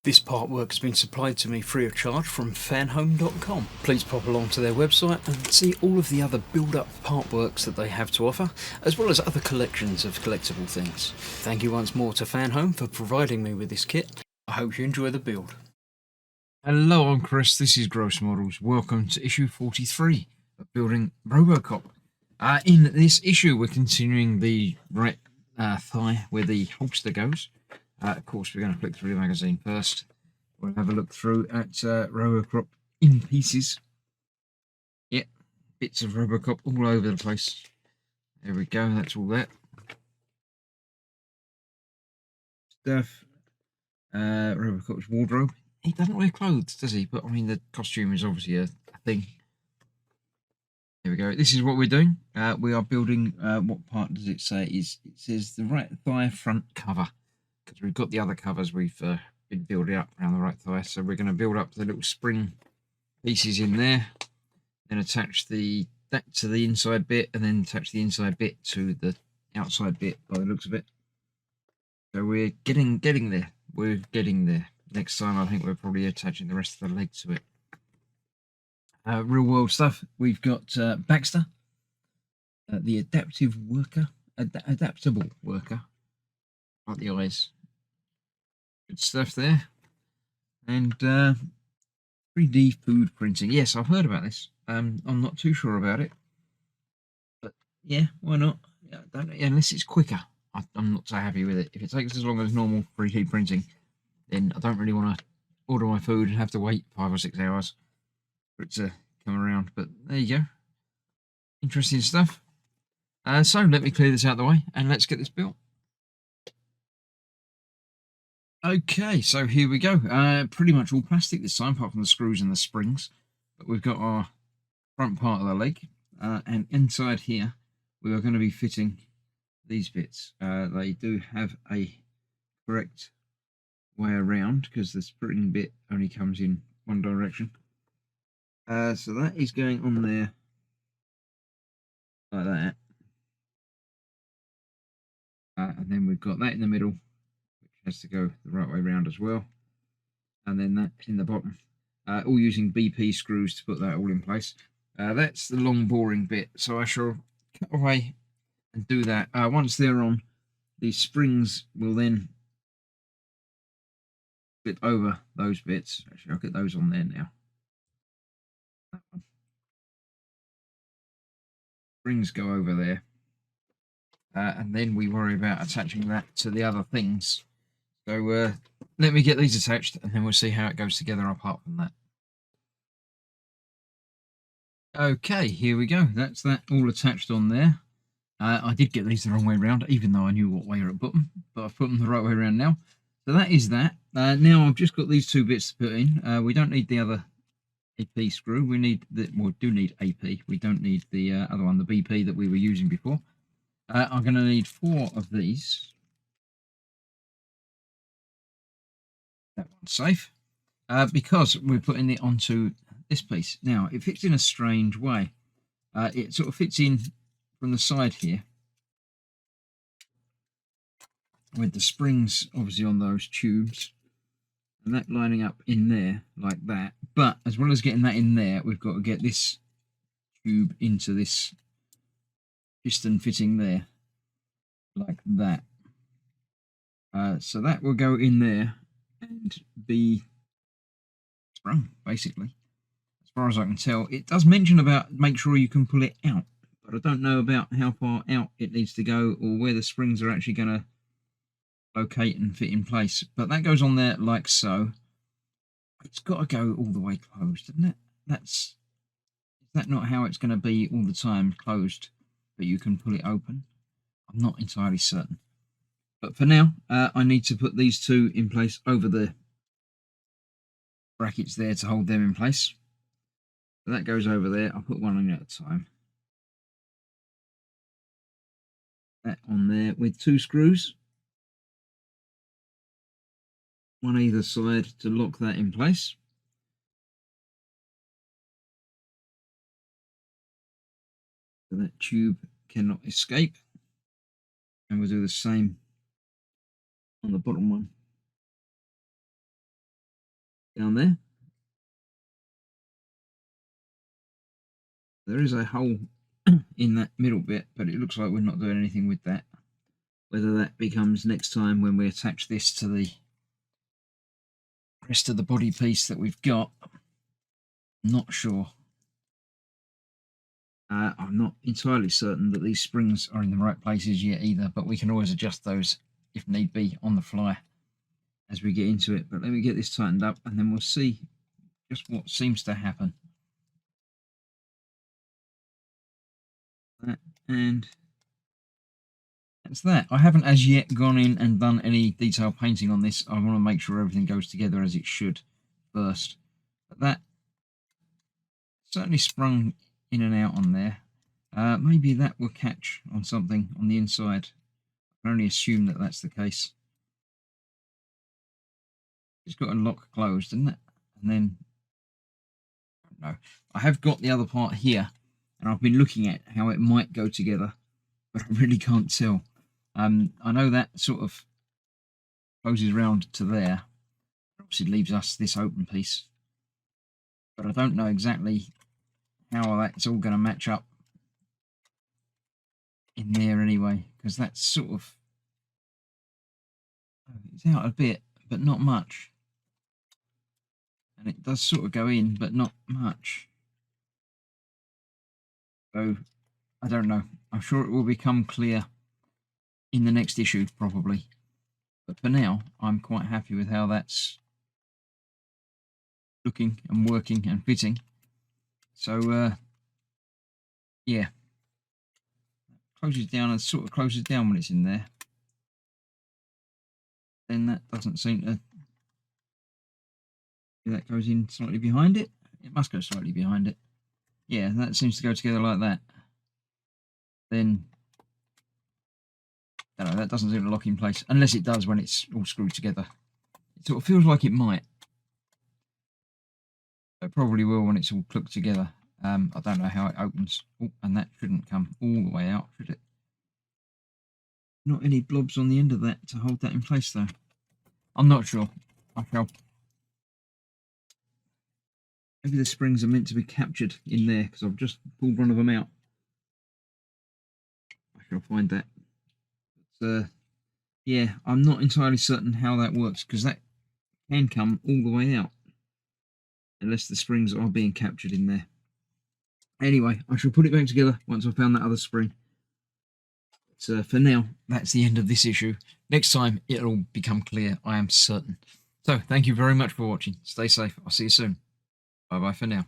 This artwork has been supplied to me free of charge from Fanhome.com. Please pop along to their website and see all of the other build-up artworks that they have to offer, as well as other collections of collectible things. Thank you once more to Fanhome for providing me with this kit. I hope you enjoy the build. Hello, I'm Chris. This is Gross Models. Welcome to issue 43 of Building Robocop. In this issue, we're continuing the right thigh where the holster goes. Of course, we're going to flick through the magazine first. We'll have a look through at Robocop in pieces. Yep, bits of Robocop all over the place. There we go, that's all that. Stuff. Robocop's wardrobe. He doesn't wear clothes, does he? But I mean, the costume is obviously a thing. Here we go. This is what we're doing. We are building, what part does it say? It says the right thigh front cover. Because we've got the other covers we've been building up around the right thigh. So we're going to build up the little spring pieces in there. Then attach that to the inside bit. And then attach the inside bit to the outside bit by the looks of it. So we're getting there. We're getting there. Next time I think we're probably attaching the rest of the leg to it. Real world stuff. We've got Baxter, the adaptable worker. Like the eyes. Good stuff there. And 3D food printing. Yes, I've heard about this. I'm not too sure about it. But yeah, why not? Unless it's quicker. I'm not so happy with it. If it takes as long as normal 3D printing, then I don't really want to order my food and have to wait 5 or 6 hours for it to come around. But there you go. Interesting stuff. So let me clear this out of the way and let's get this built. Okay, so here we go. Pretty much all plastic this time, apart from the screws and the springs. But we've got our front part of the leg. And inside here, we are going to be fitting these bits. They do have a correct way around because the spring bit only comes in one direction. So that is going on there like that. And then we've got that in the middle, which has to go the right way around as well. And then that in the bottom, all using BP screws to put that all in place. That's the long boring bit, so I shall cut away and do that. Once they're on, the springs will then flip over those bits. Actually, I'll get those on there now. That one. Springs go over there. And then we worry about attaching that to the other things. So let me get these attached and then we'll see how it goes together apart from that. Okay, here we go. That's that all attached on there. I did get these the wrong way around, even though I knew what way to put them, but I've put them the right way around now. So that is that. Now I've just got these two bits to put in. We don't need the other AP screw. We need do need AP. We don't need the other one, the BP that we were using before. I'm going to need 4 of these. That one's safe. Because we're putting it onto this piece. Now, it fits in a strange way. It sort of fits in from the side here, with the springs obviously on those tubes, and that lining up in there like that. But as well as getting that in there, we've got to get this tube into this piston fitting there, like that. So that will go in there and be sprung, basically. As far as I can tell, it does mention about make sure you can pull it out, but I don't know about how far out it needs to go or where the springs are actually going to locate and fit in place. But that goes on there like so. It's got to go all the way closed, doesn't it? Is that not how it's going to be all the time, closed, but you can pull it open? I'm not entirely certain. But for now, I need to put these two in place over the brackets there to hold them in place. So that goes over there. I'll put one on at a time. That on there with 2 screws. One either side to lock that in place. So that tube cannot escape. And we'll do the same on the bottom one. down there. There is a hole in that middle bit, but it looks like we're not doing anything with that. Whether that becomes next time when we attach this to the rest of the body piece that we've got, not sure. I'm not entirely certain that these springs are in the right places yet either, but we can always adjust those if need be on the fly as we get into it. But let me get this tightened up and then we'll see just what seems to happen. And that's that. I haven't as yet gone in and done any detailed painting on this. I want to make sure everything goes together as it should first. But that certainly sprung in and out on there. Maybe that will catch on something on the inside. I can only assume that that's the case. It's got a lock closed, isn't it? And then, I don't know. I have got the other part here, and I've been looking at how it might go together, but I really can't tell. I know that sort of closes round to there. Obviously leaves us this open piece, but I don't know exactly how that's all going to match up in there anyway, because that's sort of, it's out a bit, but not much. And it does sort of go in, but not much. So, I don't know. I'm sure it will become clear in the next issue, probably. But for now, I'm quite happy with how that's looking and working and fitting. So, yeah. Closes down and sort of closes down when it's in there. Then that doesn't seem to... That goes in slightly behind it. It must go slightly behind it. Yeah, that seems to go together like that. Then, I don't know, that doesn't seem to lock in place. Unless it does when it's all screwed together. It sort of feels like it might. It probably will when it's all clipped together. I don't know how it opens. Oh, and that shouldn't come all the way out, should it? Not any blobs on the end of that to hold that in place, though. I'm not sure. I shall... Maybe the springs are meant to be captured in there, because I've just pulled one of them out. I shall find that. But, yeah, I'm not entirely certain how that works, because that can come all the way out. Unless the springs are being captured in there. Anyway, I shall put it back together once I've found that other spring. But, for now, that's the end of this issue. Next time, it'll all become clear, I am certain. So, thank you very much for watching. Stay safe. I'll see you soon. Bye-bye for now.